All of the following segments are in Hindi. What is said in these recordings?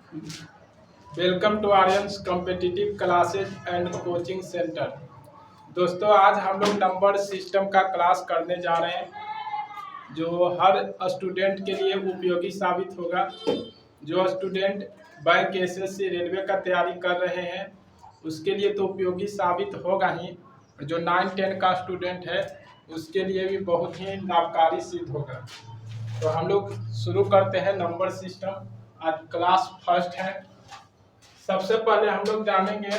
Welcome to Aryan's competitive classes and coaching centre. दोस्तों, आज हम लोग नंबर सिस्टम का क्लास करने जा रहे हैं जो हर स्टूडेंट के लिए उपयोगी साबित होगा। जो स्टूडेंट बैंक, एसएससी, रेलवे का तैयारी कर रहे हैं उसके लिए तो उपयोगी साबित होगा ही, जो 9-10 का स्टूडेंट है उसके लिए भी बहुत ही लाभकारी सिद्ध होगा। तो हम लोग शुरू करते हैं नंबर सिस्टम। आज क्लास फर्स्ट है। सबसे पहले हम लोग जानेंगे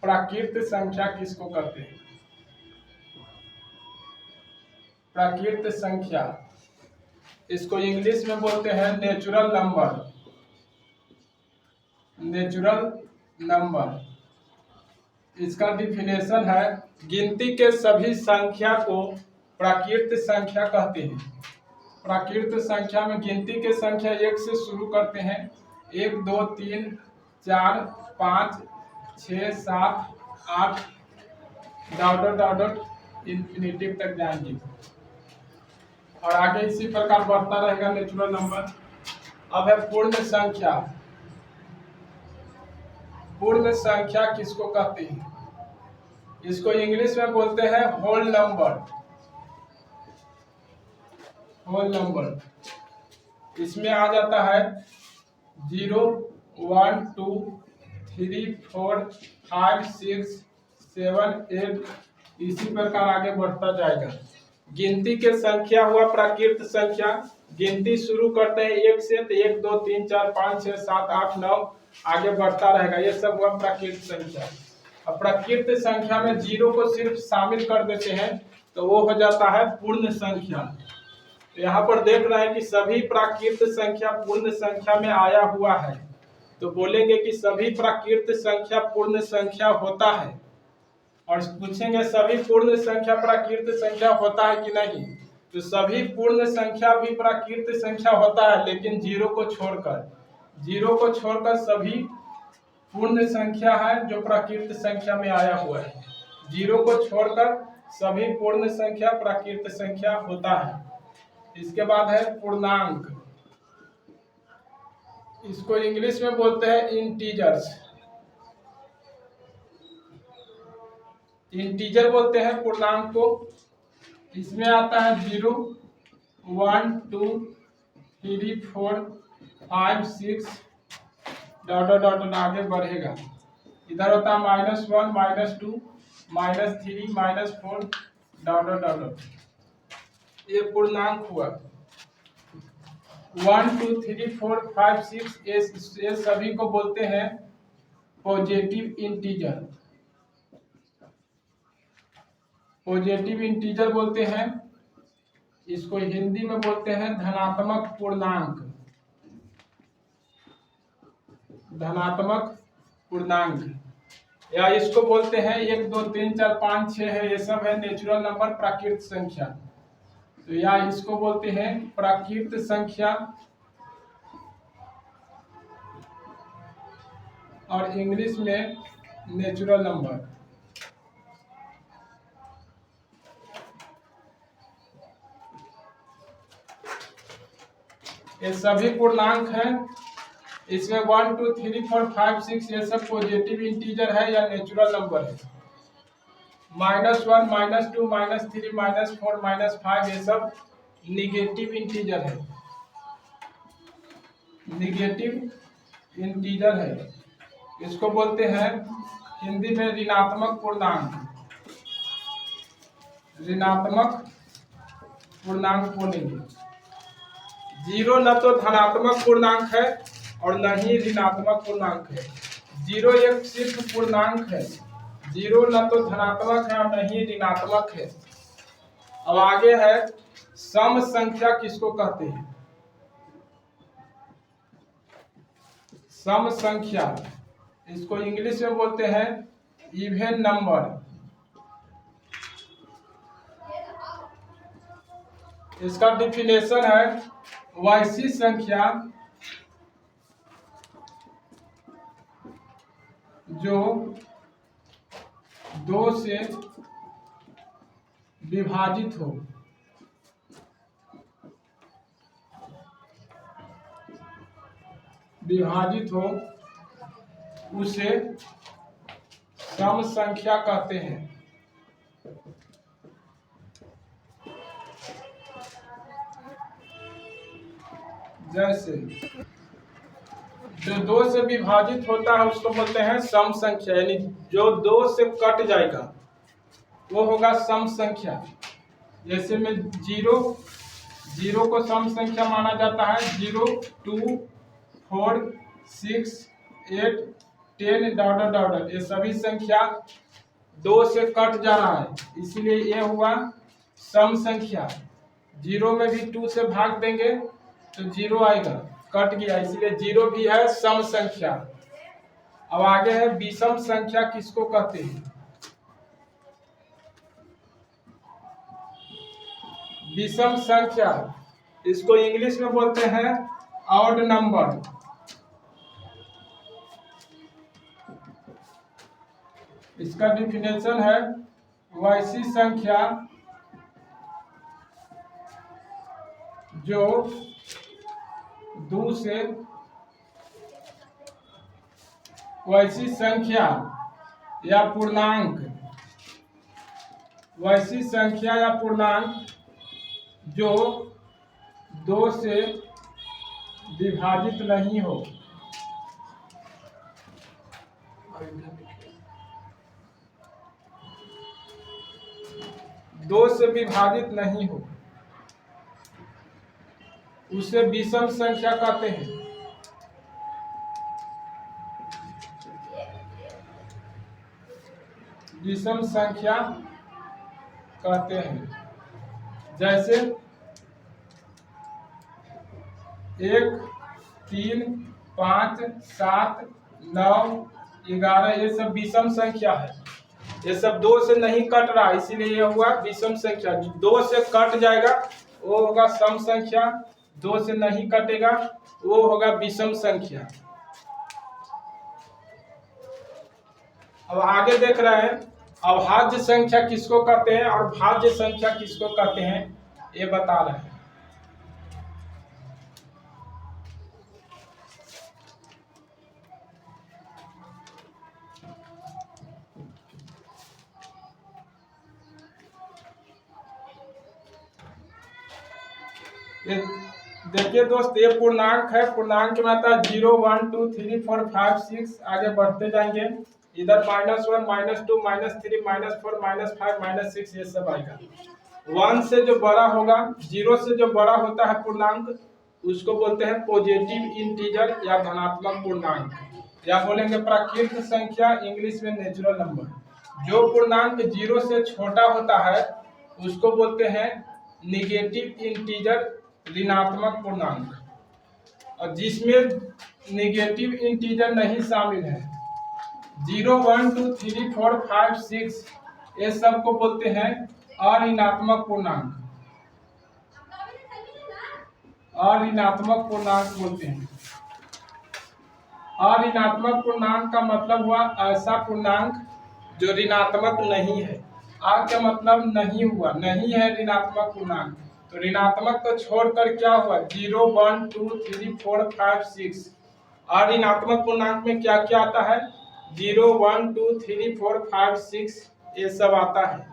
प्राकृत संख्या किसको कहते हैं। प्राकृत संख्या, इसको इंग्लिश में बोलते हैं नेचुरल नंबर। नेचुरल नंबर, इसका डिफिनेशन है गिनती के सभी संख्या को प्राकृत संख्या कहते हैं। प्राकृत संख्या में गिनती के संख्या 1 से शुरू करते हैं। 1, 2, 3, 4, 5, 6, 7, 8 डॉट इंफिनिटिव तक जाएंगे और आगे इसी प्रकार बढ़ता रहेगा नेचुरल नंबर। अब है पूर्ण संख्या। पूर्ण संख्या किसको कहते हैं? इसको इंग्लिश में बोलते हैं होल नंबर। होल नंबर, इसमें आ जाता है 0, 1, 2, 3, 4, 5, 6, 7, 8 इसी प्रकार आगे बढ़ता जाएगा। गिनती के संख्या हुआ प्राकृत संख्या। गिनती शुरू करते हैं 1 से, तो 1, 2, 3, 4, 5, 6, 7, 8, 9 आगे बढ़ता रहेगा। ये सब हुआ प्राकृत संख्या। अब प्राकृत संख्या में 0 को सिर्फ शामिल कर देते हैं तो वो हो जाता है पूर्ण संख्या। तो यहाँ पर देख रहे हैं कि सभी प्राकृत संख्या पूर्ण संख्या में आया हुआ है, तो बोलेंगे कि सभी प्राकृत संख्या पूर्ण संख्या होता है। और पूछेंगे सभी पूर्ण संख्या प्राकृत संख्या होता है कि नहीं, तो सभी पूर्ण संख्या भी प्राकृत संख्या होता है, लेकिन 0 को छोड़कर। 0 को छोड़कर सभी पूर्ण संख्या है जो प्राकृत संख्या में आया हुआ है। 0 को छोड़कर सभी पूर्ण संख्या प्राकृत संख्या होता है। इसके बाद है पूर्णांक। इसको इंग्लिश में बोलते हैं इंटीजर्स। इंटीजर बोलते हैं पूर्णांक को। इसमें आता है 0, 1, 2, 3, 4, 5, 6 डॉट आगे बढ़ेगा। इधर होता है -1, -2, -3, -4 डॉट। ये पूर्णांक हुआ। 1, 2, 3, 4, 5, 6 ये सभी को बोलते हैं पॉजिटिव इंटीजर। पॉजिटिव इंटीजर बोलते हैं। इसको हिंदी में बोलते हैं धनात्मक पूर्णांक। धनात्मक पूर्णांक, या इसको बोलते हैं 1, 2, 3, 4, 5, 6 है, ये सब है नेचुरल नंबर प्राकृत संख्या। तो या इसको बोलते हैं प्राकृत संख्या और इंग्लिश में नेचुरल नंबर। ये सभी पूर्णांक हैं। इसमें 1, 2, 3, 4, 5, 6 ये सब पॉजिटिव इंटीजर है या नेचुरल नंबर है। -1, -2, -3, -4, -5 ये सब निगेटिव इंटीजर है। निगेटिव इंटीजर है, इसको बोलते हैं हिंदी में ऋणात्मक पूर्णांक। ऋणात्मक पूर्णांक बोलेंगे। 0 न तो धनात्मक पूर्णांक है और न ही ऋणात्मक पूर्णांक है। 0 एक सिर्फ पूर्णांक है। 0 न तो धनात्मक है और न ही ऋणात्मक है। अब आगे है सम संख्या किसको कहते हैं? सम संख्या, इसको इंग्लिश में बोलते हैं इवन नंबर। इसका डिफिनेशन है वैसी संख्या जो 2 से विभाजित हो। विभाजित हो उसे सम संख्या कहते हैं। जैसे जो 2 से विभाजित होता है उसको बोलते हैं सम संख्या, यानी जो 2 से कट जाएगा वो होगा सम संख्या। जैसे में 0 को सम संख्या माना जाता है। 0, 2, 4, 6, 8, 10 डॉट डॉट डॉट, ये सभी संख्या 2 से कट जा रहा है, इसीलिए ये हुआ सम संख्या। 0 में भी 2 से भाग देंगे तो 0 आएगा, कट गया, इसलिए 0 भी है सम संख्या। अब आगे है विषम संख्या किसको कहते हैं? विषम संख्या इसको इंग्लिश में बोलते हैं ऑड नंबर। इसका डिफिनेशन है वैसी संख्या जो 2 से वैसी संख्या या पूर्णांक, वैसी संख्या या पूर्णांक जो 2 से विभाजित नहीं हो। दो से विभाजित नहीं हो उसे विषम संख्या कहते हैं। विषम संख्या कहते हैं। जैसे 1, 3, 5, 7, 9, 11 ये सब विषम संख्या है। ये सब 2 से नहीं कट रहा, इसीलिए ये हुआ विषम संख्या। 2 से कट जाएगा वो होगा सम संख्या, 2 से नहीं कटेगा वो होगा विषम संख्या। अब आगे देख रहे हैं अभाज्य संख्या किसको कहते हैं और भाज्य संख्या किसको कहते हैं, ये बता रहे हैं। देखिए दोस्त, ये पूर्णांक है। पूर्णांक में आता है 0, 1, 2, 3, 4, 5, 6, आगे बढ़ते जाएंगे। इधर -1, -2, -3, -4, -5, -6 ये सब आएगा। 1 से जो बड़ा होगा, 0 से जो बड़ा होता है पूर्णांक उसको बोलते हैं पॉजिटिव इंटीजर या धनात्मक पूर्णांक, या बोलेंगे प्राकृत संख्या, इंग्लिश में नेचुरल नंबर। जो पूर्णांक 0 से छोटा होता है उसको बोलते हैं निगेटिव इंटीजर, ऋणात्मक पूर्णांक। और जिसमें निगेटिव इंटीजर नहीं शामिल है, 0, 1, 2, 3, 4, 5, 6 ये सब को बोलते हैं अऋणात्मक पूर्णांक। अऋणात्मक पूर्णांक बोलते हैं। अऋणात्मक पूर्णांक का मतलब हुआ ऐसा पूर्णांक जो ऋणात्मक नहीं है। आ का मतलब नहीं हुआ, नहीं है ऋणात्मक पूर्णांक। तो ऋणात्मक को छोड़कर क्या हुआ, 0, 1, 2, 3, 4, 5, 6। अऋणात्मक पूर्णांक में क्या क्या आता है, 0, 1, 2, 3, 4, 5, 6 ये सब आता है।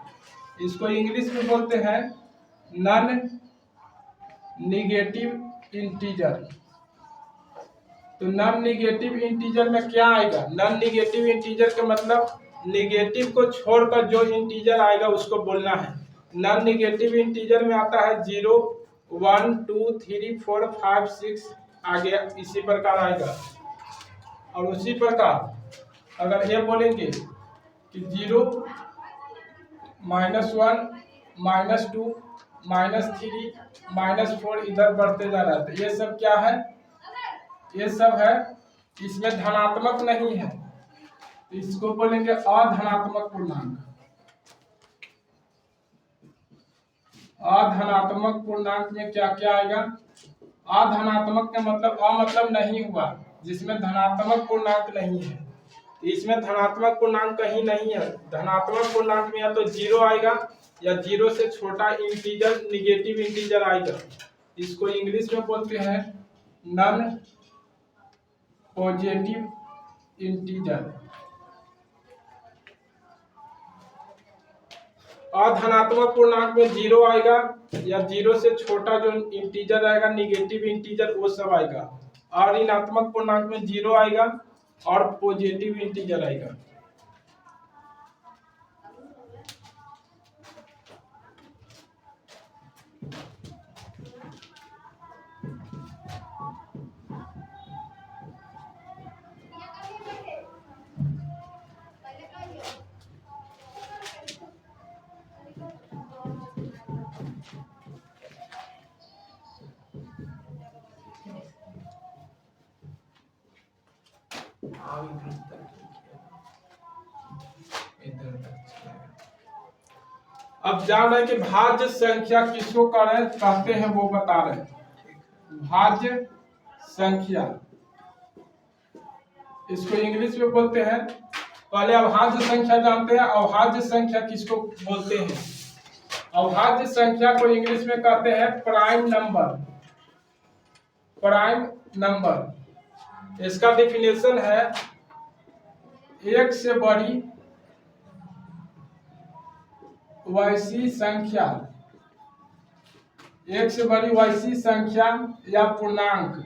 इसको इंग्लिश में बोलते हैं नॉन निगेटिव इंटीजर। तो नॉन निगेटिव इंटीजर में क्या आएगा, नॉन निगेटिव इंटीजर का मतलब निगेटिव को छोड़कर जो इंटीजर आएगा उसको बोलना है। नॉन निगेटिव इंटीजर में आता है 0, 1, 2, 3, 4, 5, 6 आगे इसी प्रकार आएगा। और उसी प्रकार अगर ये बोलेंगे कि 0, -1, -2, -3, -4 इधर बढ़ते जा रहा है, तो ये सब क्या है, ये सब है इसमें धनात्मक नहीं है, इसको बोलेंगे अधनात्मक पूर्णांक। अधनात्मक पूर्णांक में क्या क्या आएगा, अधनात्मक का मतलब अ मतलब नहीं हुआ, जिसमें धनात्मक पूर्णांक नहीं है। इसमें धनात्मक पूर्णांक कहीं नहीं है। धनात्मक पूर्णांक में या तो 0 आएगा या 0 से छोटा इंटीजर निगेटिव इंटीजर आएगा। इसको इंग्लिश में बोलते हैं नॉन पॉजिटिव इंटीजर। अधनात्मक पूर्णांक में 0 आएगा या 0 से छोटा जो इंटीजर रहेगा निगेटिव इंटीजर वो सब आएगा, और ऋणात्मक पूर्णांक में 0 आएगा और पॉजिटिव इंटीजर आएगा। अब जान रहे हैं कि भाज्य संख्या किसको कहते हैं वो बता रहे हैं। भाज्य संख्या इसको इंग्लिश में बोलते हैं। पहले अभाज्य संख्या जानते हैं। अभाज्य संख्या किसको बोलते हैं? अभाज्य संख्या को इंग्लिश में कहते हैं प्राइम नंबर। प्राइम नंबर इसका डेफिनेशन है एक से बड़ी वैसी संख्या, एक से बड़ी वैसी संख्या या पूर्णांक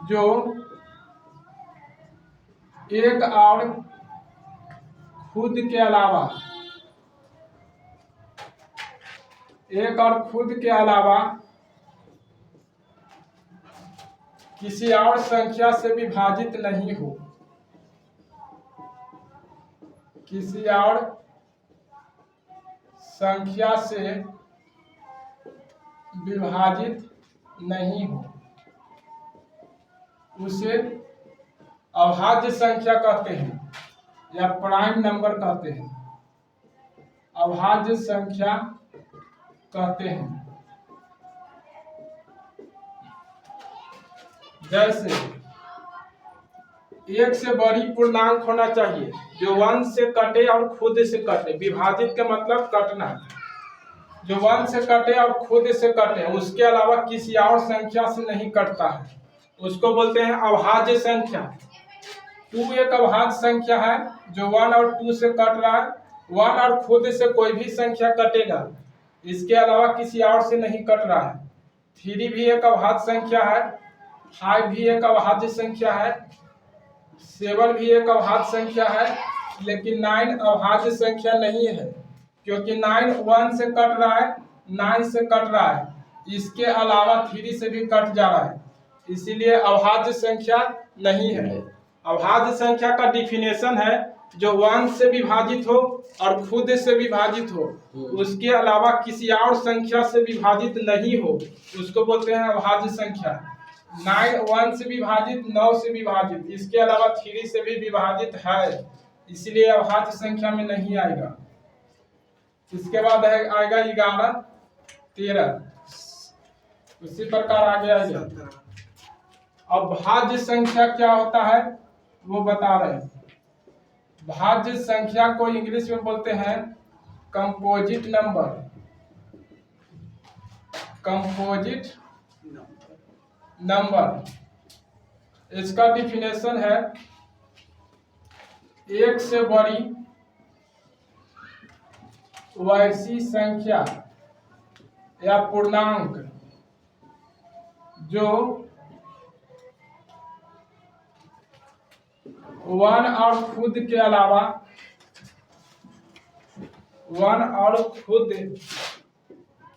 जो एक और खुद के अलावा किसी और संख्या से विभाजित नहीं हो। किसी और संख्या से विभाजित नहीं हो उसे अभाज्य संख्या कहते हैं या प्राइम नंबर कहते हैं। अभाज्य संख्या कहते हैं। जैसे एक से बड़ी पूर्णांक होना चाहिए जो 1 से कटे और खुद से कटे। विभाजित का मतलब कटना, जो 1 से कटे और खुद से कटे, उसके अलावा किसी और संख्या से नहीं कटता है, उसको बोलते हैं अभाज्य संख्या। 2 एक अभाज्य संख्या है जो 1 और 2 से कट रहा है। 1 और खुद से कोई भी संख्या कटेगा, इसके अलावा किसी और से नहीं कट रहा है। 3 भी एक अभाज्य संख्या है। 5 भी एक अभाज्य संख्या है। 7 भी एक अभाज्य संख्या है। लेकिन 9 अभाज्य संख्या नहीं है, क्योंकि 9 1 से कट रहा है, 9 से कट रहा है, इसके अलावा 3 से भी कट जा रहा है, इसीलिए अभाज्य संख्या नहीं है। अभाज्य संख्या का डिफिनेशन है जो 1 से विभाजित हो और खुद से विभाजित हो, उसके अलावा किसी और संख्या से विभाजित नहीं हो, उसको बोलते हैं अभाज्य संख्या। 9 1 से विभाजित, 9 से विभाजित, इसके अलावा 3 से भी विभाजित है, इसलिए अभाज्य संख्या में नहीं आएगा। इसके बाद आएगा 11 13, उसी प्रकार आगे आएगा। अब भाज्य संख्या क्या होता है वो बता रहे हैं। भाज्य संख्या को इंग्लिश में बोलते हैं कंपोजिट नंबर। कंपोजिट नंबर इसका डिफिनेशन है एक से बड़ी वैसी संख्या या पूर्णांक जो 1 और खुद के अलावा 1 और खुद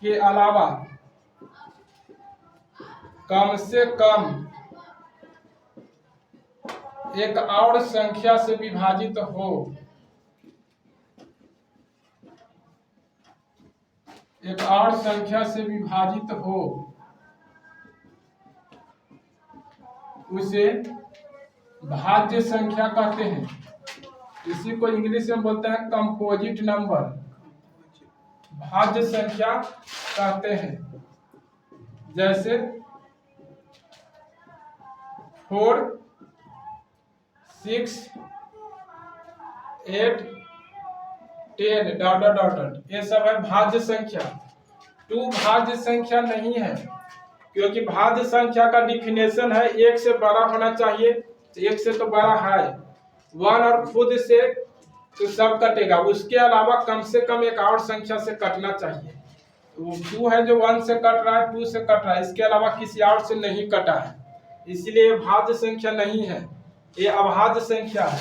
के अलावा कम से कम एक और संख्या से विभाजित हो। एक और संख्या से विभाजित हो उसे भाज्य संख्या कहते हैं। इसी को इंग्लिश में बोलते हैं कंपोजिट नंबर, भाज्य संख्या कहते हैं। जैसे 4 6 8 10 डॉट डॉट डॉट, ये सब है भाज्य संख्या। 2 भाज्य संख्या नहीं है, क्योंकि भाज्य संख्या का डिफिनेशन है एक से बड़ा होना चाहिए, एक से तो बड़ा है, वन और खुद से तो सब कटेगा, उसके अलावा कम से कम एक और संख्या से कटना चाहिए। तो 2 है जो 1 से कट रहा है, 2 से कट रहा है, इसके अलावा किसी और से नहीं कटा है, इसलिए भाज्य संख्या नहीं है, ये अभाज्य संख्या है।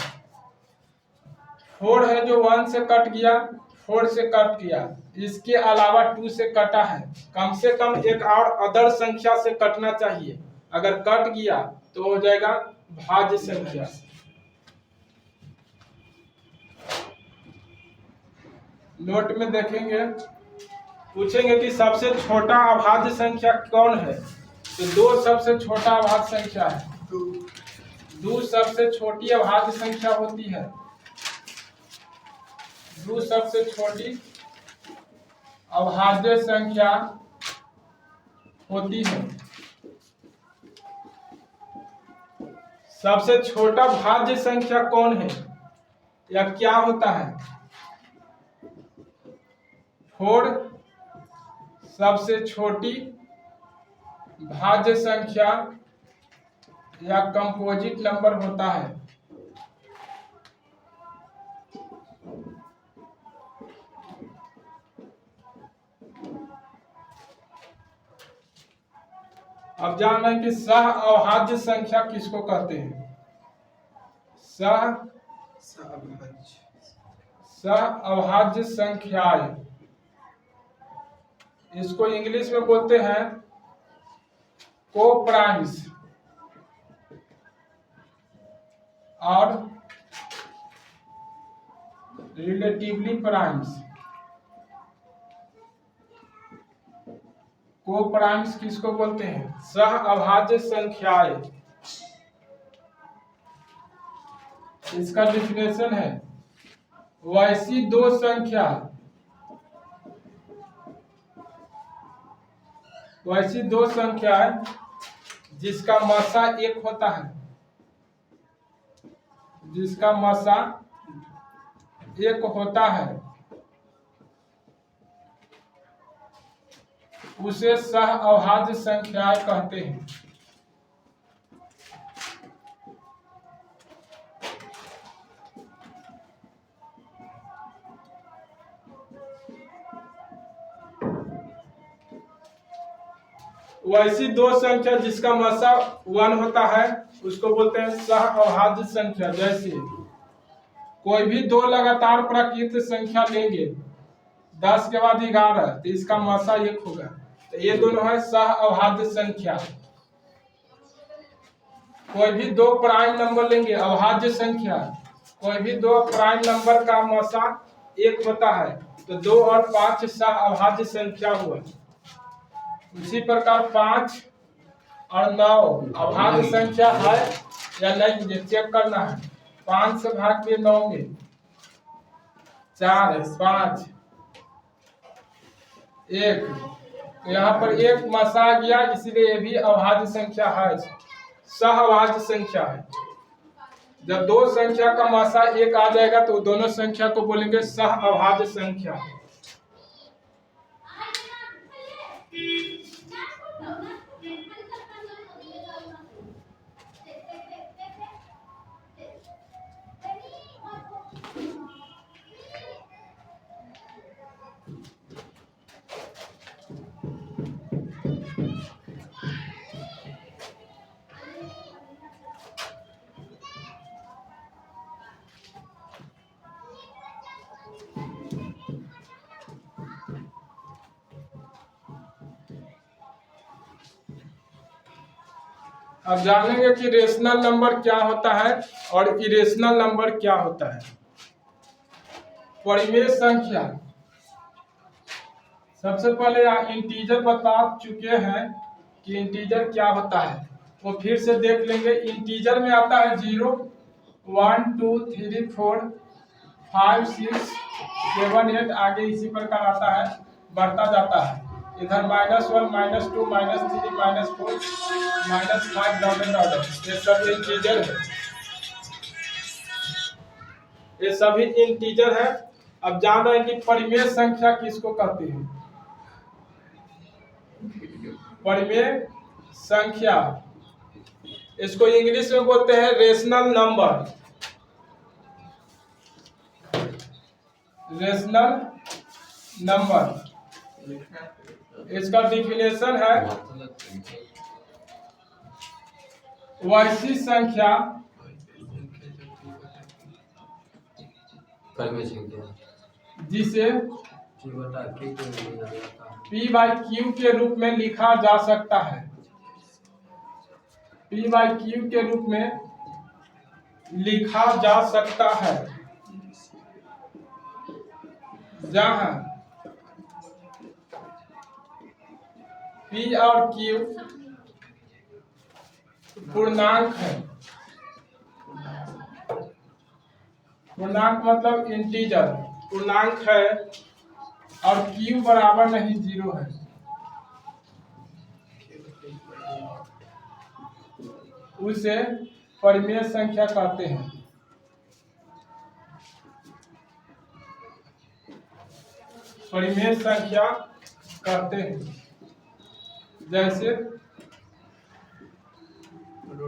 4 है जो 1 से कट गया, 4 से कट गया, इसके अलावा 2 से कटा है, कम से कम एक और अदर संख्या से कटना चाहिए, अगर कट गया तो हो जाएगा भाज्य संख्या। नोट में देखेंगे, पूछेंगे कि सबसे छोटा अभाज्य संख्या कौन है, तो 2 सबसे छोटा अभाज्य संख्या है, 2 सबसे छोटी अभाज्य संख्या होती है, 2 सबसे छोटी अभाज्य संख्या होती है। सबसे छोटा भाज्य संख्या कौन है या क्या होता है? 4 सबसे छोटी भाज्य संख्या या कंपोजिट नंबर होता है। अब जान रहे हैं कि सह अभाज्य संख्या किसको कहते हैं? सह अभाज्य संख्याएं, इसको इंग्लिश में बोलते हैं को-प्राइम्स और रिलेटिवली प्राइम्स। को-प्राइम्स किसको बोलते हैं? सह अभाज्य संख्याएं। इसका डिफिनेशन है वैसी दो संख्या, वैसी दो संख्याएं जिसका मसा एक होता है, जिसका मसा एक होता है, उसे सह अभाज्य संख्याएं कहते हैं। वैसी दो संख्या जिसका मसा 1 होता है उसको बोलते हैं सह अभाज्य संख्या। जैसे कोई भी दो लगातार प्राकृत संख्या लेंगे, 10 के बाद 11, तो इसका मसा 1 होगा, तो ये दोनों है सह अभाज्य संख्या। कोई भी दो प्राइम नंबर लेंगे, अभाज्य संख्या, कोई भी दो प्राइम नंबर का मसा 1 होता है, तो 2 और 5 सह अभाज्य संख्या हुआ। उसी प्रकार 5 और 9 अभाज्य संख्या है या नहीं, ये चेक करना है। 5 से भाग के 9 में 4, 5, 1, तो यहाँ पर 1 मसा आ गया, इसलिए ये भी अभाज्य संख्या है, सह अभाज्य संख्या है। जब दो संख्या का मसा 1 आ जाएगा तो दोनों संख्या को बोलेंगे सह अभाज्य संख्या। अब जानेंगे कि रेशनल नंबर क्या होता है और इरेशनल नंबर क्या होता है। परिमेय संख्या, सबसे पहले इंटीजर बता चुके हैं कि इंटीजर क्या होता है, वो फिर से देख लेंगे। इंटीजर में आता है 0, 1, 2, 3, 4, 5, 6, 7, 8, आगे इसी प्रकार आता है, बढ़ता जाता है। इधर -1, -2, -3, -4, -5 डॉटेड ऑर्डर, ये सब इंटीजर है, ये सभी इंटीजर है। अब जान रहे हैं कि परिमेय संख्या किसको कहते हैं। परिमेय संख्या, इसको इंग्लिश में बोलते हैं रेशनल नंबर। रेशनल नंबर, इसका डिफिनेशन है वैसी संख्या जिसे P बाई Q के रूप में लिखा जा सकता है। P बाई Q के रूप में लिखा जा सकता है, जहां P और Q पूर्णांक है। पूर्णांक मतलब इंटीजर, पूर्णांक है और Q बराबर नहीं 0 है। उसे परिमेय संख्या कहते हैं। परिमेय संख्या कहते हैं। जैसे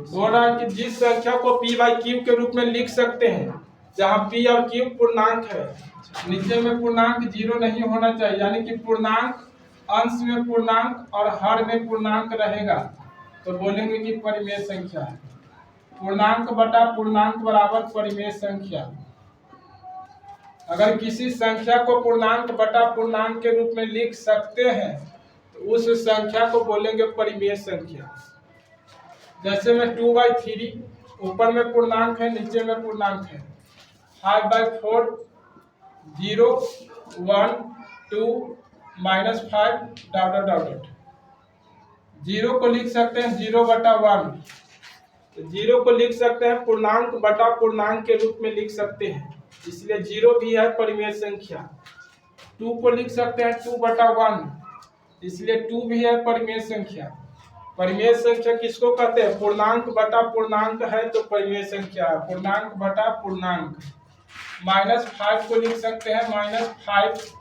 बोल रहा है कि जिस संख्या को P बाई Q के रूप में लिख सकते हैं, जहां P और Q पूर्णांक है, नीचे में पूर्णांक 0 नहीं होना चाहिए, यानी कि पूर्णांक अंश में पूर्णांक और हर में पूर्णांक रहेगा, तो बोलेंगे कि परिमेय संख्या है। पूर्णांक बटा पूर्णांक बराबर परिमेय संख्या। अगर किसी संख्या को पूर्णांक बटा पूर्णांक के रूप में लिख सकते हैं तो उस संख्या को बोलेंगे परिमेय संख्या। जैसे में 2/3, ऊपर में पूर्णांक है, नीचे में पूर्णांक है। 5/4, 0, 1, 2, -5 ... 0 को लिख सकते हैं 0/1, 0 को लिख सकते हैं पूर्णांक बटा पूर्णांक के रूप में लिख सकते हैं, इसलिए 0 भी है परिमेय संख्या। 2 को लिख सकते हैं 2/1, इसलिए 2 भी है परिमेय संख्या। परिमेय संख्या किसको कहते हैं? पूर्णांक बटा पूर्णांक है तो परिमेय संख्या है, पूर्णांक बटा पूर्णांक। -5 को लिख सकते हैं -5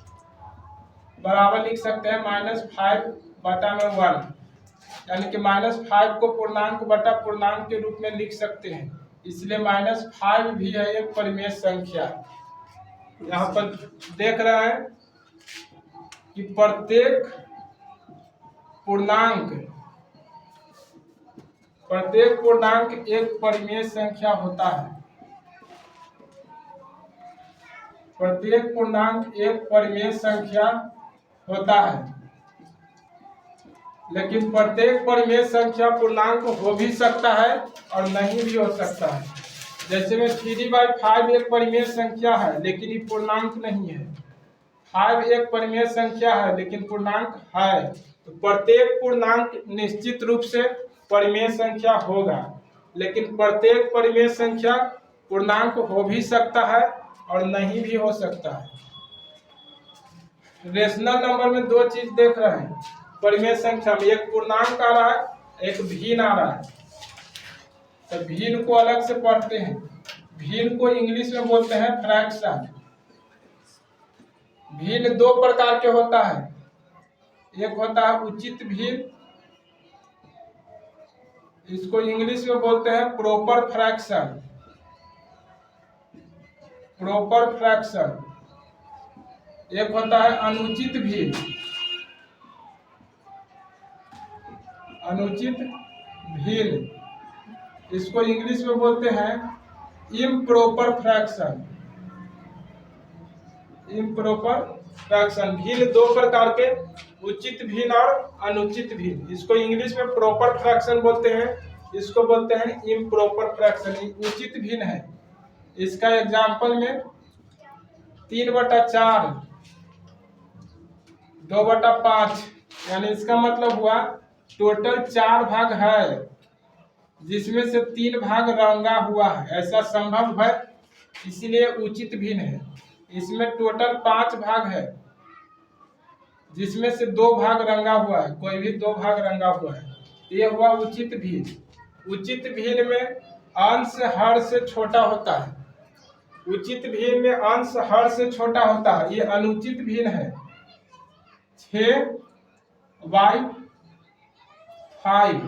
बराबर लिख सकते हैं -5/1, यानी कि -5 को पूर्णांक बटा पूर्णांक के रूप में लिख सकते हैं, इसलिए -5 भी है एक परिमेय संख्या। यहाँ पर देख रहा है कि प्रत्येक पूर्णांक एक परिमेय संख्या होता है। प्रत्येक पूर्णांक एक परिमेय संख्या होता है, लेकिन प्रत्येक परिमेय संख्या पूर्णांक हो भी सकता है और नहीं भी हो सकता है। जैसे में 3/5 एक परिमेय संख्या है लेकिन ये पूर्णांक नहीं है। 5 एक परिमेय संख्या है लेकिन पूर्णांक है। तो प्रत्येक पूर्णांक निश्चित रूप से परिमेय संख्या होगा, लेकिन प्रत्येक परिमेय संख्या पूर्णांक हो भी सकता है और नहीं भी हो सकता है। रेशनल नंबर में दो चीज देख रहे हैं परिमेय संख्या में, एक पूर्णांक आ रहा है, एक भिन्न आ रहा है। तो भिन्न को अलग से पढ़ते हैं। भिन्न को इंग्लिश में बोलते हैं फ्रैक्शन। भिन्न दो प्रकार के होता है, एक होता है उचित भिन्न, इसको इंग्लिश में बोलते हैं प्रॉपर फ्रैक्शन। Proper fraction. एक होता है अनुचित भिन्न। अनुचित भिन्न, इसको इंग्लिश में बोलते हैं इम्प्रॉपर फ्रैक्शन। Improper fraction. भिन्न दो प्रकार के, उचित भिन्न और अनुचित भिन्न। इसको इंग्लिश में प्रॉपर फ्रैक्शन बोलते हैं, इसको बोलते हैं इम्प्रॉपर फ्रैक्शन। उचित भिन्न है, इसका एग्जाम्पल में 3/4, 2/5, यानी इसका मतलब हुआ टोटल 4 भाग है जिसमें से 3 भाग रंगा हुआ है, ऐसा संभव है, इसलिए उचित भिन्न है। इसमें टोटल 5 भाग है जिसमें से 2 भाग रंगा हुआ है, कोई भी 2 भाग रंगा हुआ है, ये हुआ उचित भिन्न। उचित भिन्न में अंश हर से छोटा होता है। उचित भिन्न में अंश हर से छोटा होता है। ये अनुचित भिन्न है। 6/5 5।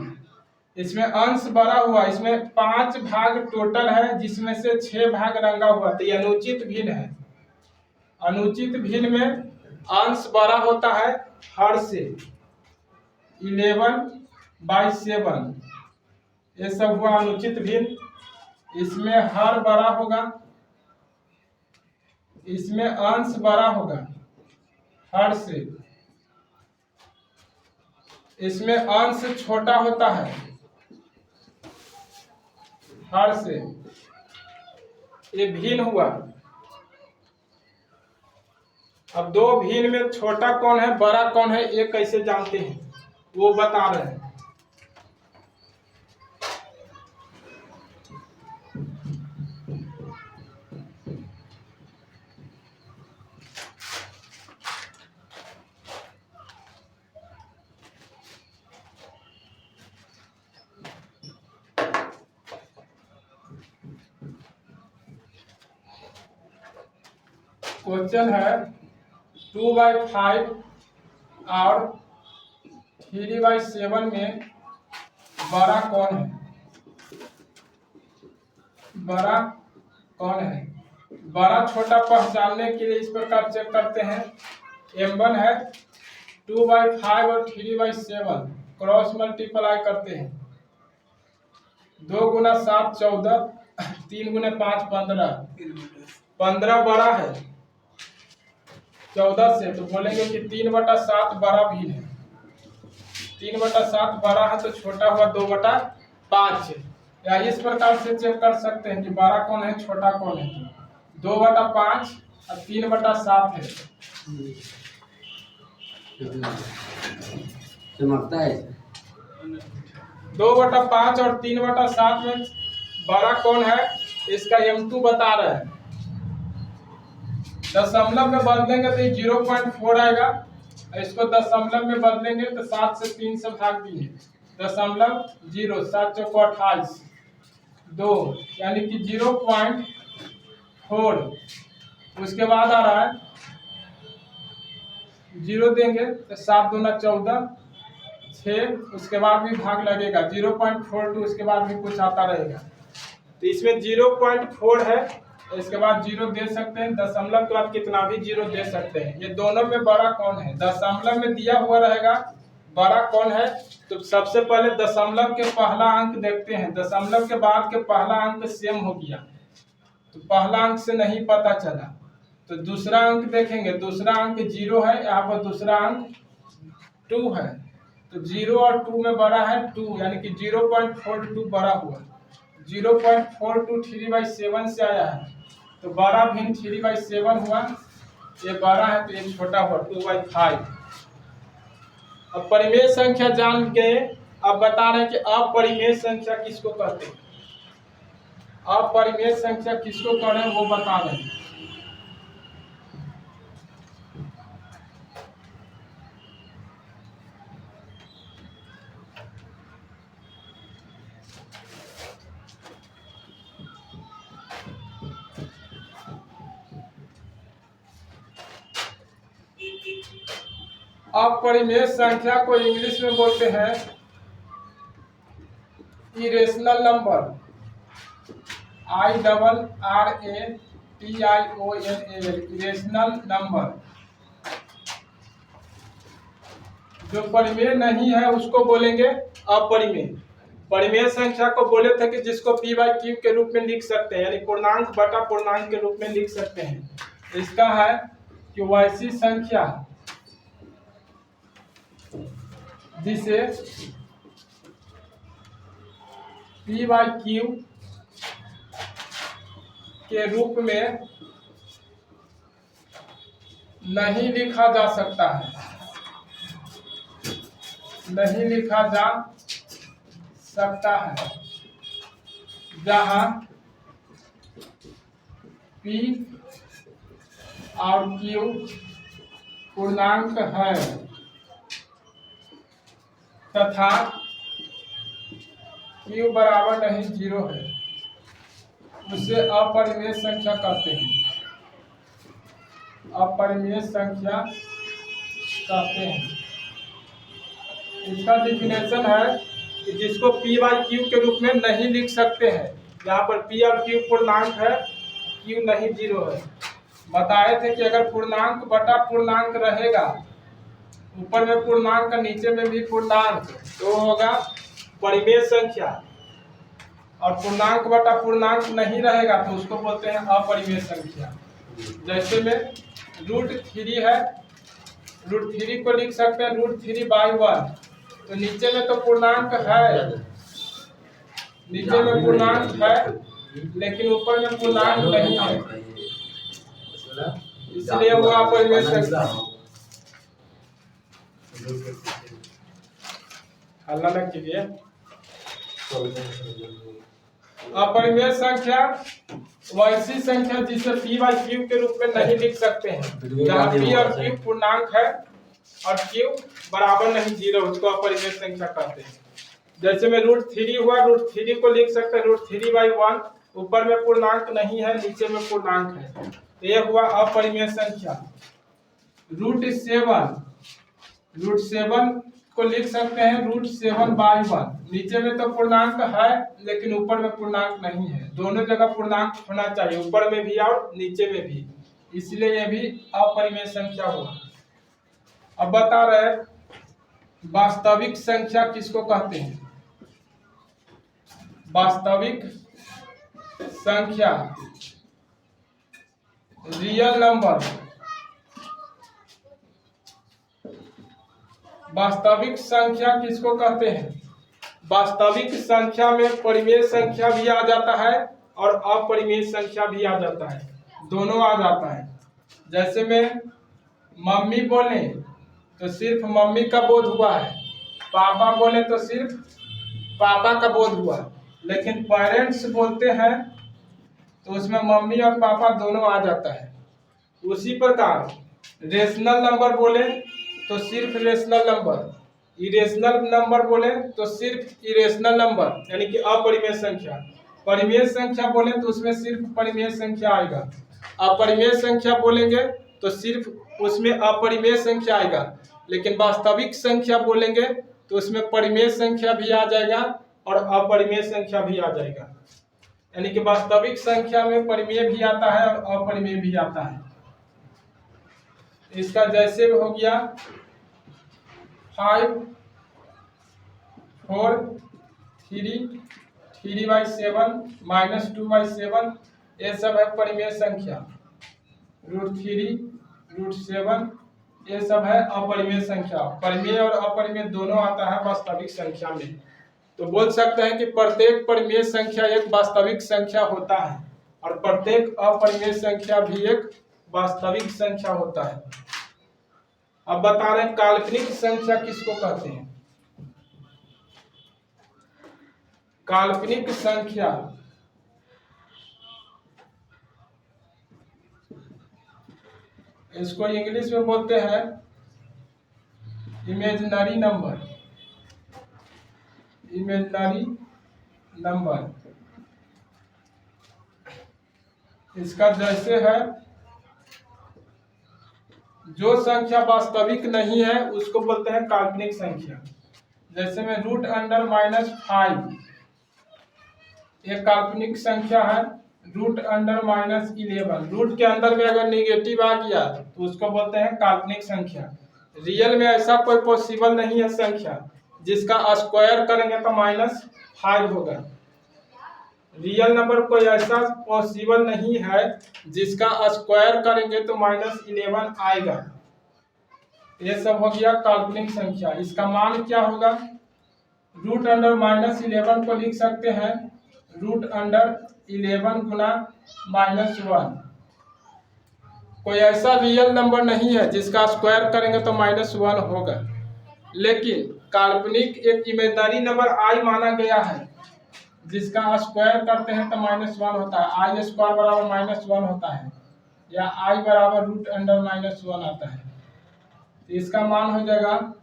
इसमें अंश बड़ा हुआ, इसमें 5 भाग टोटल है जिसमें से 6 भाग रंगा हुआ, तो ये अनुचित भिन्न है। अनुचित भिन्न में अंश बड़ा होता है हर से 11/7, ये सब हुआ अनुचित भिन्न। इसमें हर बड़ा होगा, इसमें अंश बड़ा होगा हर से, इसमें अंश छोटा होता है हर से, ये भिन्न हुआ। अब दो भिन्न में छोटा कौन है बड़ा कौन है ये कैसे जानते हैं वो बता रहे हैं। क्वेश्चन है 2/5 और 3/7 में बड़ा कौन है? बड़ा कौन है? बड़ा छोटा पहचानने के लिए इस प्रकार चेक करते हैं। M1 है 2/5 और 3/7 क्रॉस मल्टीप्लाई करते हैं। 2 गुना 7 14, 3 गुना 5 15, 15 बड़ा है 14 से, तो बोलेंगे कि 3/7 बड़ा भिन्न है। 3/7 बड़ा है तो छोटा हुआ 2/5। या इस प्रकार से चेक कर सकते हैं कि बड़ा कौन है छोटा कौन है। 2/5 और 3/7 है। चमकता है 2/5 और 3/7 में बड़ा कौन है इसका M2 बता रहे हैं। दशमलव में बदलेंगे तो 0.4 आएगा, इसको दशमलव में बदलेंगे तो 7 से 3 से भाग दिए, 0.0, 7 चौको 28, 2 यानी कि 0.4। उसके बाद आ रहा है 0 देंगे तो 7 दूना 14, 6, उसके बाद भी भाग लगेगा 0.42, उसके बाद भी कुछ आता रहेगा। तो इसमें 0.4 है, इसके बाद 0 दे सकते हैं, दशमलव के बाद कितना भी 0 दे सकते हैं। ये दोनों में बड़ा कौन है? दशमलव में दिया हुआ रहेगा बड़ा कौन है, तो सबसे पहले दशमलव के पहला अंक देखते हैं। दशमलव के बाद के पहला अंक सेम हो गया तो पहला अंक से नहीं पता चला, तो दूसरा अंक देखेंगे। दूसरा अंक 0 है, यहाँ पर दूसरा अंक 2 है, तो 0 और 2 में बड़ा है 2, यानी कि 0.42 बड़ा हुआ। 0.42 3/7 से आया है, तो बड़ा भिन्न 3/7 हुआ। ये बड़ा है तो ये छोटा हुआ 2/5। अब परिमेय संख्या जान गए, अब बता रहे हैं कि अपरिमेय संख्या किसको कहते हैं। अपरिमेय संख्या किसको कह रहे हैं वो बता रहे हैं। अपरिमेय संख्या को इंग्लिश में बोलते हैं irrational number, IRRATIONAL, irrational number. जो परिमेय नहीं है उसको बोलेंगे अपरिमेय। परिमेय संख्या को बोले थे कि जिसको P/Q के रूप में लिख सकते हैं, यानी पूर्णांक बटा पूर्णांक के रूप में लिख सकते हैं। इसका है कि वैसी संख्या जिसे P/Q के रूप में नहीं लिखा जा सकता है, नहीं लिखा जा सकता है, जहां P और Q पूर्णांक है तथा Q बराबर नहीं 0 है, उसे अपरिमेय संख्या कहते हैं। अपरिमेय संख्या कहते हैं। इसका डिफिनेशन है कि जिसको पी बाई क्यू के रूप में नहीं लिख सकते हैं। यहाँ पर पी और क्यू पूर्णांक है, क्यू नहीं जीरो है। बताए थे कि अगर पूर्णांक बटा पूर्णांक रहेगा, ऊपर में पूर्णांक नीचे में भी पूर्णांक, तो होगा परिमेय संख्या, और पूर्णांक बटा पूर्णांक नहीं रहेगा तो उसको बोलते हैं अपरिमेय संख्या। जैसे में √3 है, √3 को लिख सकते हैं √3/1, तो नीचे में तो पूर्णांक है, नीचे में पूर्णांक है लेकिन ऊपर में पूर्णांक नहीं है, इसलिए वो अपरिमेय संख्या। हल्ला न कीजिए। अपरिमेय संख्या वैसी संख्या जिसे पी बाई क्यू के रूप में नहीं लिख सकते हैं, जहाँ पी और क्यू पूर्णांक है और क्यू बराबर नहीं जीरो, उसको अपरिमेय संख्या कहते हैं। जैसे में √3 हुआ, √3 को लिख सकते हैं √3/1, ऊपर में पूर्णांक नहीं है, नीचे में पूर्णांक है, तो यह हुआ अपरिमेय संख्या। √7 को लिख सकते हैं √7/1, नीचे में तो पूर्णांक है लेकिन ऊपर में पूर्णांक नहीं है, दोनों जगह पूर्णांक होना चाहिए, ऊपर में भी और नीचे में भी, इसलिए यह भी अपरिमेय संख्या हुआ। अब बता रहे वास्तविक संख्या किसको कहते हैं। वास्तविक संख्या, रियल नंबर, वास्तविक संख्या किसको कहते हैं। वास्तविक संख्या में परिमेय संख्या भी आ जाता है और अपरिमेय संख्या भी आ जाता है, दोनों आ जाता है। जैसे में मम्मी बोले तो सिर्फ मम्मी का बोध हुआ है, पापा बोले तो सिर्फ पापा का बोध हुआ, लेकिन पेरेंट्स बोलते हैं तो उसमें मम्मी और पापा दोनों आ जाता है। उसी प्रकार रेशनल नंबर बोले तो सिर्फ रेशनल नंबर, इरेशनल नंबर बोले तो सिर्फ इरेशनल नंबर यानी कि अपरिमेय संख्या, परिमेय संख्या बोले तो उसमें सिर्फ परिमेय संख्या आएगा, अपरिमेय संख्या बोलेंगे तो सिर्फ उसमें अपरिमेय संख्या आएगा, लेकिन वास्तविक संख्या बोलेंगे तो उसमें परिमेय संख्या भी आ जाएगा और अपरिमेय संख्या भी आ जाएगा। यानी कि वास्तविक संख्या में परिमेय भी आता है और अपरिमेय भी आता है। इसका जैसे हो गया 5, 4, 3, 3/7, -2/7, ये सब है परिमेय संख्या। √3, √7 ये सब है अपरिमेय संख्या। परिमेय और अपरिमेय दोनों आता है वास्तविक संख्या में। तो बोल सकते हैं कि प्रत्येक परिमेय संख्या एक वास्तविक संख्या होता है और प्रत्येक अपरिमेय संख्या भी एक वास्तविक संख्या होता है। अब बता रहे हैं काल्पनिक संख्या किसको कहते हैं। काल्पनिक संख्या इसको इंग्लिश में बोलते हैं इमेजिनरी नंबर। इमेजिनरी नंबर इसका जैसे है जो संख्या वास्तविक नहीं है उसको बोलते हैं काल्पनिक संख्या। जैसे में √5 एक काल्पनिक संख्या है, √-11 रूट के अंदर में अगर निगेटिव आ गया तो उसको बोलते हैं काल्पनिक संख्या। रियल में ऐसा कोई पॉसिबल नहीं है संख्या जिसका स्क्वायर करेंगे तो -5 होगा। रियल नंबर कोई ऐसा पॉसिबल नहीं है जिसका स्क्वायर करेंगे तो -11 आएगा। ये सब हो गया काल्पनिक संख्या। इसका मान क्या होगा, √-11 को लिख सकते हैं √11 गुना -1। कोई ऐसा रियल नंबर नहीं है जिसका स्क्वायर करेंगे तो -1 होगा, लेकिन काल्पनिक एक इमेजिनरी नंबर i माना गया है जिसका स्क्वायर करते हैं तो -1 होता है। i² बराबर -1 होता है या i बराबर √-1 आता है। तो इसका मान हो जाएगा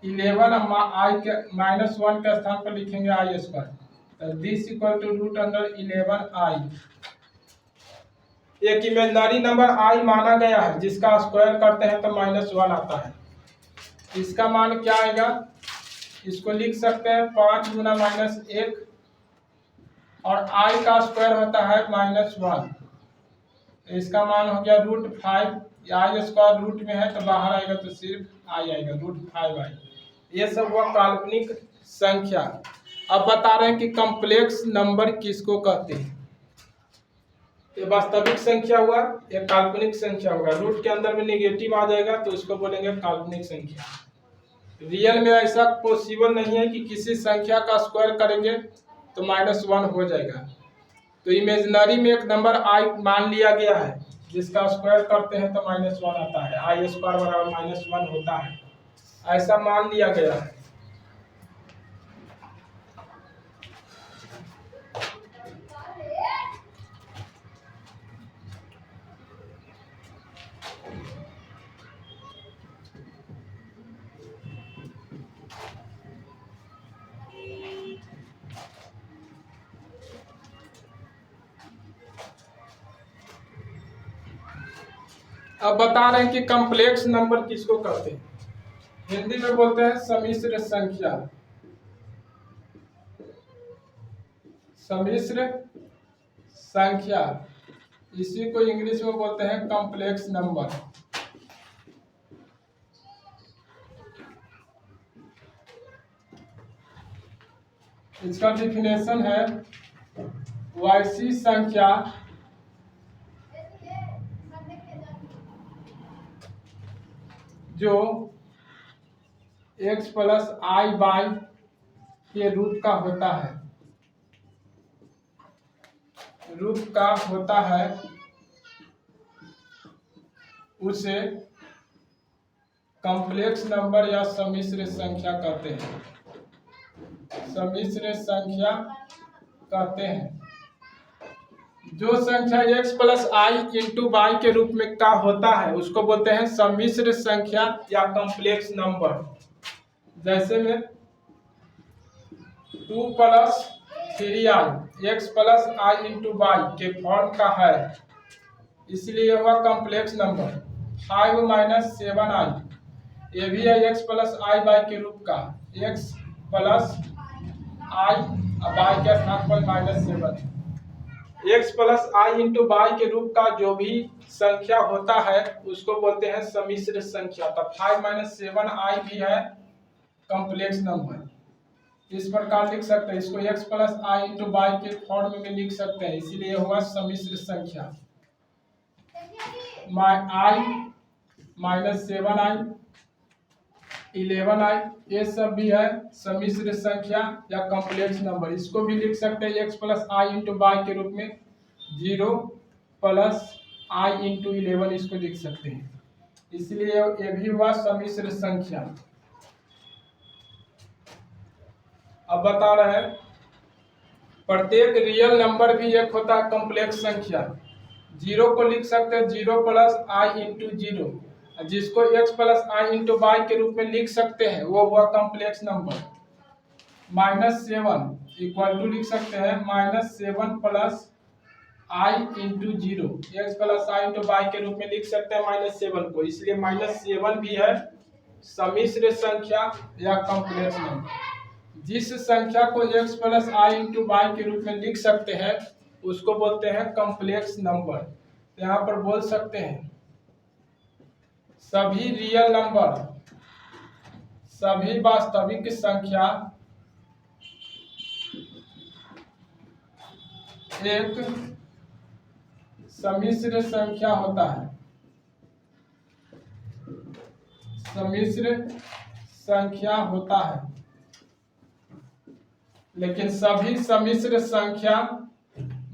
11, i के -1 के स्थान पर लिखेंगे i², तो दिस इक्वल टू √11i। एक इमेजिनरी नंबर i माना गया है जिसका स्क्वायर करते हैं तो -1 आता है। इसका मान क्या आएगा, इसको लिख सकते हैं 5 गुना -1 और i का स्क्वायर होता है -1, इसका मान हो गया √5। आई स्क्वायर रूट में है तो बाहर आएगा तो सिर्फ आई आएगा, √5i। ये सब हुआ काल्पनिक संख्या। अब बता रहे हैं कि कॉम्प्लेक्स नंबर किसको कहते हैं। ये वास्तविक संख्या हुआ, ये काल्पनिक संख्या होगा। रूट के अंदर में नेगेटिव आ जाएगा तो उसको बोलेंगे काल्पनिक संख्या। रियल में ऐसा पॉसिबल नहीं है कि किसी संख्या का स्क्वायर करेंगे तो -1 हो जाएगा। तो इमेजिनरी में एक नंबर i मान लिया गया है, जिसका स्क्वायर करते हैं तो -1 आता है, i स्क्वायर बराबर -1 होता है, ऐसा मान लिया गया है। अब बता रहे हैं कि कॉम्प्लेक्स नंबर किसको कहते हैं। हिंदी में बोलते हैं सम्मिश्र संख्या, सम्मिश्र संख्या। इसी को इंग्लिश में बोलते हैं कॉम्प्लेक्स नंबर। इसका डिफिनेशन है वैसी संख्या जो x + i/, के रूप का होता है, रूप का होता है, उसे कॉम्प्लेक्स नंबर या सम्मिश्र संख्या कहते हैं, सम्मिश्र संख्या कहते हैं। जो संख्या x + i × y के रूप में का होता है उसको बोलते हैं सम्मिश्र संख्या या कॉम्प्लेक्स नंबर। जैसे में 2 + 3i x + i × y के फॉर्म का है, इसलिए हुआ कॉम्प्लेक्स नंबर। 5 - 7i ये भी है x + i/y के रूप का, x + i y के स्थान पर -7। x + i × y के रूप का जो भी संख्या होता है उसको बोलते हैं सम्मिश्र संख्या। तो 5 - 7i भी है कॉम्प्लेक्स नंबर। इस प्रकार लिख सकते हैं, इसको x + i × y के फॉर्म में लिख सकते हैं, इसीलिए हुआ सम्मिश्र संख्या। i -7i 11i ये सब भी है सम्मिश्र संख्या या कॉम्प्लेक्स नंबर। इसको भी लिख सकते हैं x + i × y के रूप में, 0 + i × 11 इसको लिख सकते हैं, इसलिए ये भी हुआ सम्मिश्र संख्या। अब बता रहे हैं प्रत्येक रियल नंबर भी एक होता है कॉम्प्लेक्स संख्या। 0 को लिख सकते हैं 0 + i × 0, जिसको x + i × y के रूप में लिख सकते हैं वो हुआ कॉम्प्लेक्स नंबर। -7 = लिख सकते हैं -7 + i × 0, x + i × y के रूप में लिख सकते हैं -7 को, इसलिए -7 भी है सम्मिश्र संख्या या कॉम्प्लेक्स नंबर। जिस संख्या को x + i × y के रूप में लिख सकते हैं उसको बोलते हैं कॉम्प्लेक्स नंबर। यहाँ पर बोल सकते हैं सभी रियल नंबर, सभी वास्तविक संख्या एक सम्मिश्र संख्या होता है, सम्मिश्र संख्या होता है, लेकिन सभी सम्मिश्र संख्या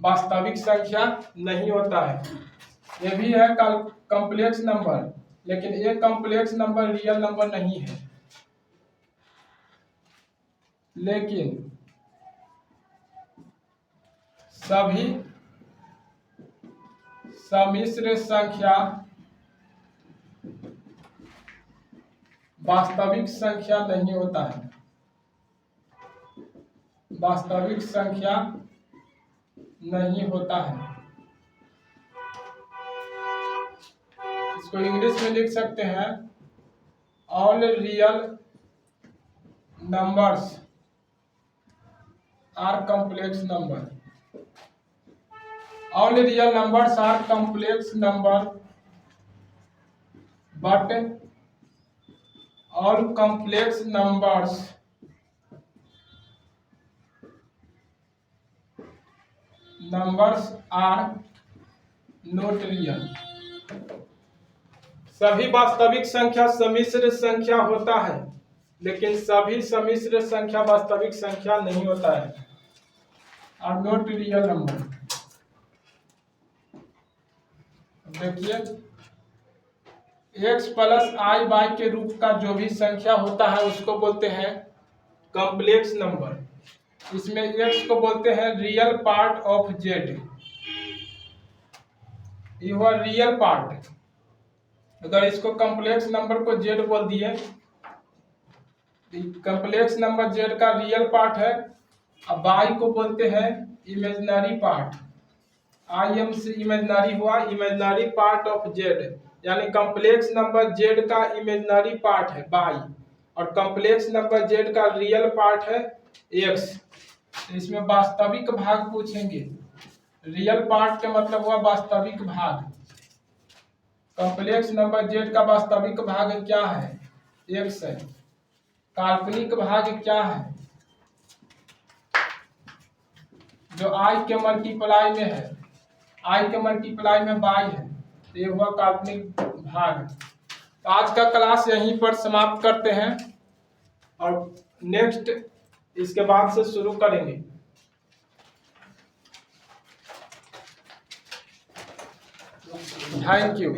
वास्तविक संख्या नहीं होता है। ये भी है कॉम्प्लेक्स नंबर, लेकिन ये कॉम्प्लेक्स नंबर रियल नंबर नहीं है। लेकिन सभी सम्मिश्र संख्या वास्तविक संख्या नहीं होता है, वास्तविक संख्या नहीं होता है। इसको इंग्लिश में लिख सकते हैं all real numbers are complex number. All real numbers are complex number, but all complex numbers are not real. सभी वास्तविक संख्या सम्मिश्र संख्या होता है, लेकिन सभी सम्मिश्र संख्या वास्तविक संख्या नहीं होता है। Are not real number. देखिए x प्लस आई वाई के रूप का जो भी संख्या होता है उसको बोलते हैं कॉम्प्लेक्स नंबर। इसमें x को बोलते हैं रियल पार्ट ऑफ z। ये हुआ रियल पार्ट। अगर इसको कॉम्प्लेक्स नंबर को z बोल दिए, कॉम्प्लेक्स नंबर z का रियल पार्ट है। अब y को बोलते हैं इमेजिनरी पार्ट। आई एम से इमेजिनरी हुआ, इमेजिनरी पार्ट ऑफ z, यानी कॉम्प्लेक्स नंबर z का इमेजिनरी पार्ट है y, और कॉम्प्लेक्स नंबर z का रियल पार्ट है x। इसमें वास्तविक भाग पूछेंगे। रियल पार्ट का मतलब हुआ वास्तविक भाग। कॉम्प्लेक्स नंबर z का वास्तविक भाग क्या है? x है। काल्पनिक भाग क्या है? जो i के मल्टीप्लाई में है, i के मल्टीप्लाई में y है, ये हुआ काल्पनिक भाग। तो आज का क्लास यहीं पर समाप्त करते हैं और नेक्स्ट इसके बाद से शुरू करेंगे। Thank you.